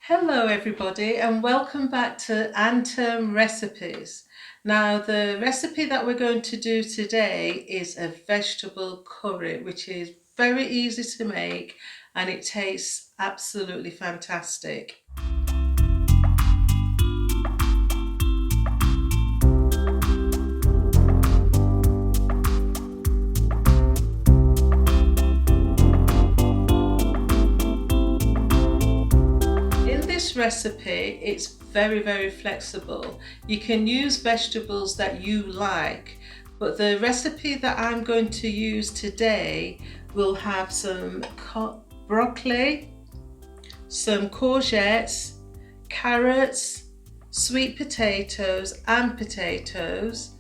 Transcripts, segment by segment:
Hello everybody and welcome back to Anterm Recipes. Now the recipe that we're going to do today is a vegetable curry, which is very easy to make and it tastes absolutely fantastic. This recipe, it's very flexible. You can use vegetables that you like, but the recipe that I'm going to use today will have some broccoli, some courgettes, carrots, sweet potatoes and potatoes,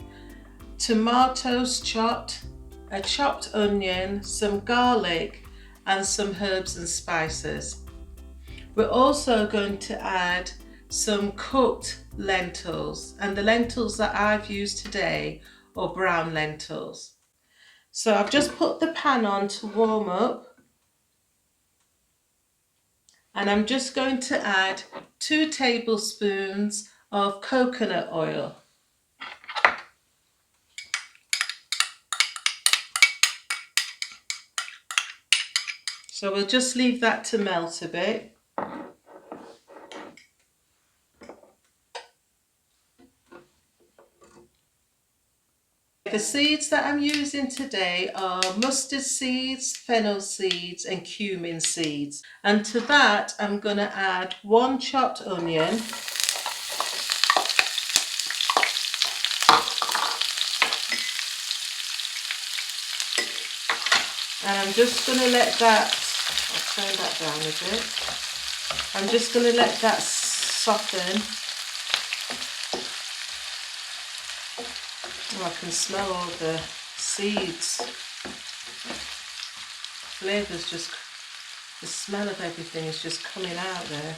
tomatoes chopped, a chopped onion, some garlic and some herbs and spices. We're also going to add some cooked lentils, and the lentils that I've used today are brown lentils. So I've just put the pan on to warm up, and I'm just going to add 2 tablespoons of coconut oil. So we'll just leave that to melt a bit. The seeds that I'm using today are mustard seeds, fennel seeds and cumin seeds. And to that I'm going to add 1 chopped onion. And I'm just going to let that, I'll turn that down a bit. I'm just going to let that soften. Oh, I can smell all the seeds. Flavour's just, the smell of everything is just coming out there.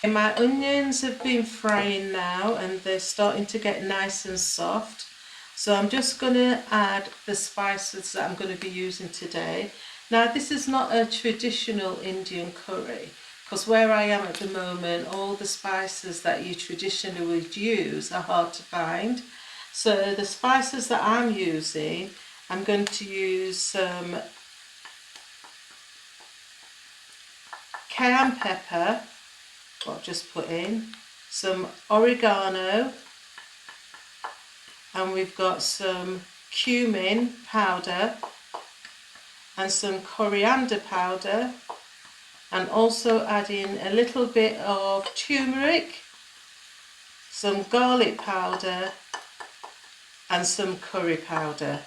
And my onions have been frying now and they're starting to get nice and soft. So I'm just going to add the spices that I'm going to be using today. Now this is not a traditional Indian curry, because where I am at the moment all the spices that you traditionally would use are hard to find. So the spices that I'm using, I'm going to use some cayenne pepper, what I've just put in, some oregano, and we've got some cumin powder and some coriander powder, and also adding a little bit of turmeric, some garlic powder and some curry powder.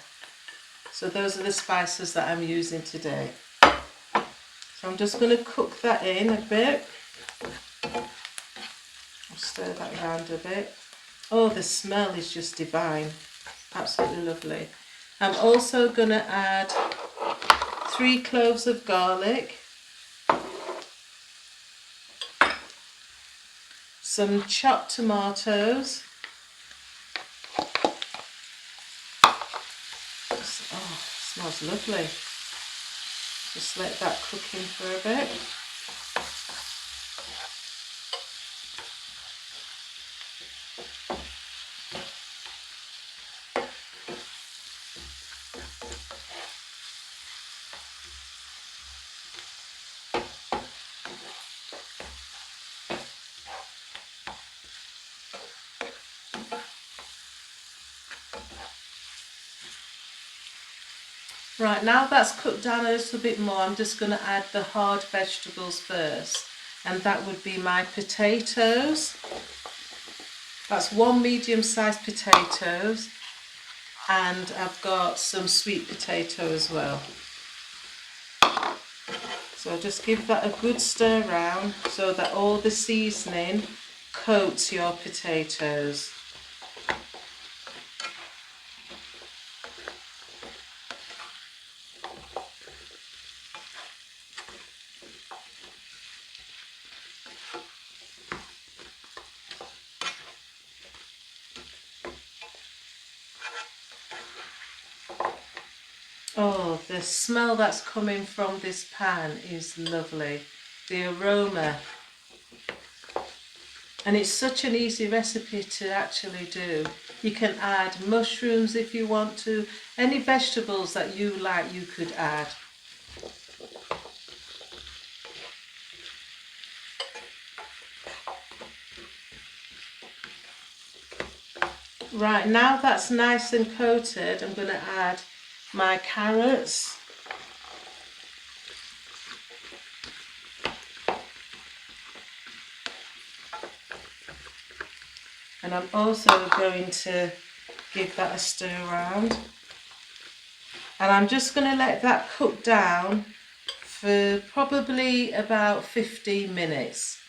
So those are the spices that I'm using today. So I'm just going to cook that in a bit. I'll stir that around a bit. Oh, the smell is just divine, absolutely lovely. I'm also going to add 3 cloves of garlic, some chopped tomatoes. Oh, it smells lovely. Just let that cook in for a bit. Right, now that's cooked down a little bit more, I'm just going to add the hard vegetables first, and that would be my potatoes. That's 1 medium-sized potatoes, and I've got some sweet potato as well. So just give that a good stir around so that all the seasoning coats your potatoes. The smell that's coming from this pan is lovely. The aroma. And it's such an easy recipe to actually do. You can add mushrooms if you want to. Any vegetables that you like, you could add. Right, now that's nice and coated, I'm going to add my carrots. And I'm also going to give that a stir around. And I'm just going to let that cook down for probably about 15 minutes.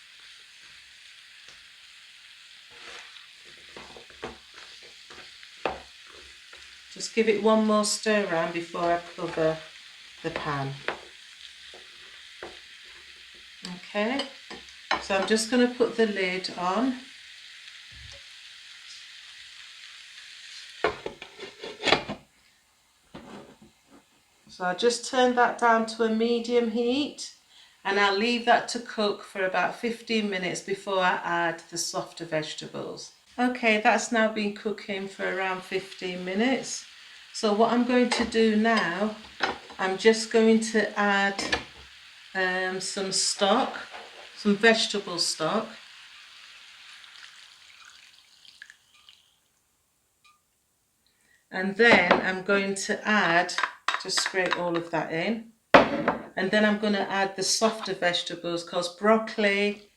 Just give it one more stir around before I cover the pan. Okay, so I'm just going to put the lid on. So I'll just turn that down to a medium heat and I'll leave that to cook for about 15 minutes before I add the softer vegetables. Okay, that's now been cooking for around 15 minutes. So what I'm going to do now, I'm just going to add some stock, some vegetable stock. And then I'm going to add, just scrape all of that in. And then I'm going to add the softer vegetables because broccoli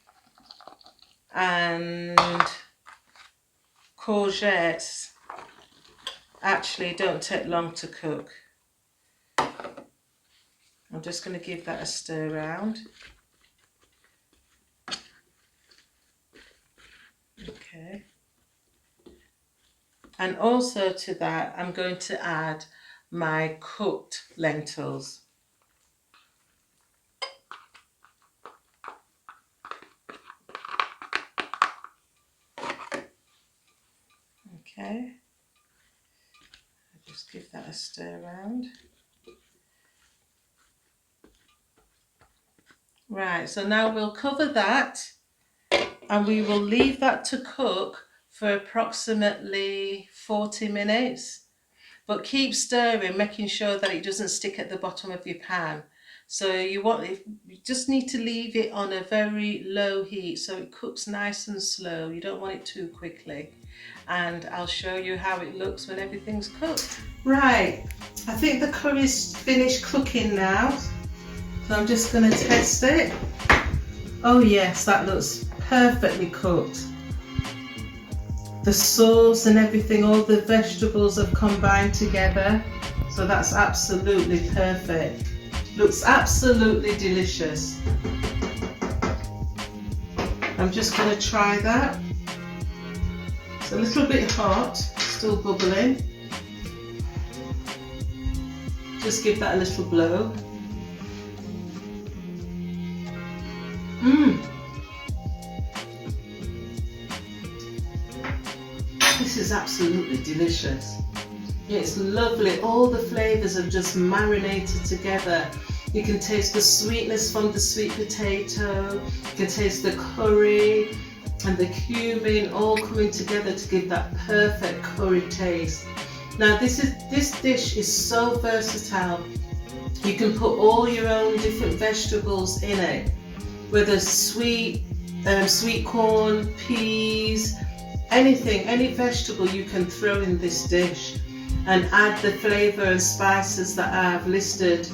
and courgettes actually don't take long to cook. I'm just going to give that a stir around. Okay. And also to that, I'm going to add my cooked lentils. Okay. I'll just give that a stir around. Right, so now we'll cover that and we will leave that to cook for approximately 40 minutes. But keep stirring, making sure that it doesn't stick at the bottom of your pan. So you just need to leave it on a very low heat so it cooks nice and slow. You don't want it too quickly. And I'll show you how it looks when everything's cooked. Right, I think the curry's finished cooking now. So I'm just going to test it. Oh yes, that looks perfectly cooked. The sauce and everything, all the vegetables have combined together. So that's absolutely perfect. Looks absolutely delicious. I'm just going to try that. It's a little bit hot, still bubbling. Just give that a little blow. This is absolutely delicious. It's lovely. All the flavours have just marinated together. You can taste the sweetness from the sweet potato. You can taste the curry and the cumin all coming together to give that perfect curry taste. Now this dish is so versatile. You can put all your own different vegetables in it, whether sweet corn, peas, anything, any vegetable you can throw in this dish and add the flavour and spices that I've listed,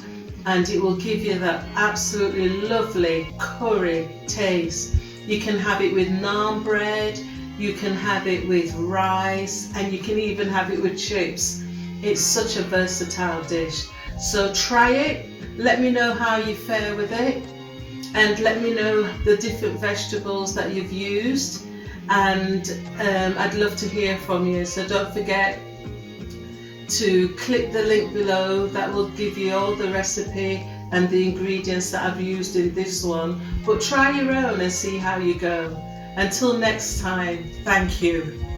and it will give you that absolutely lovely curry taste. You can have it with naan bread, you can have it with rice, and you can even have it with chips. It's such a versatile dish. So try it, let me know how you fare with it, and let me know the different vegetables that you've used, and I'd love to hear from you. So don't forget to click the link below. That will give you all the recipe and the ingredients that I've used in this one, but try your own and see how you go. Until next time, thank you.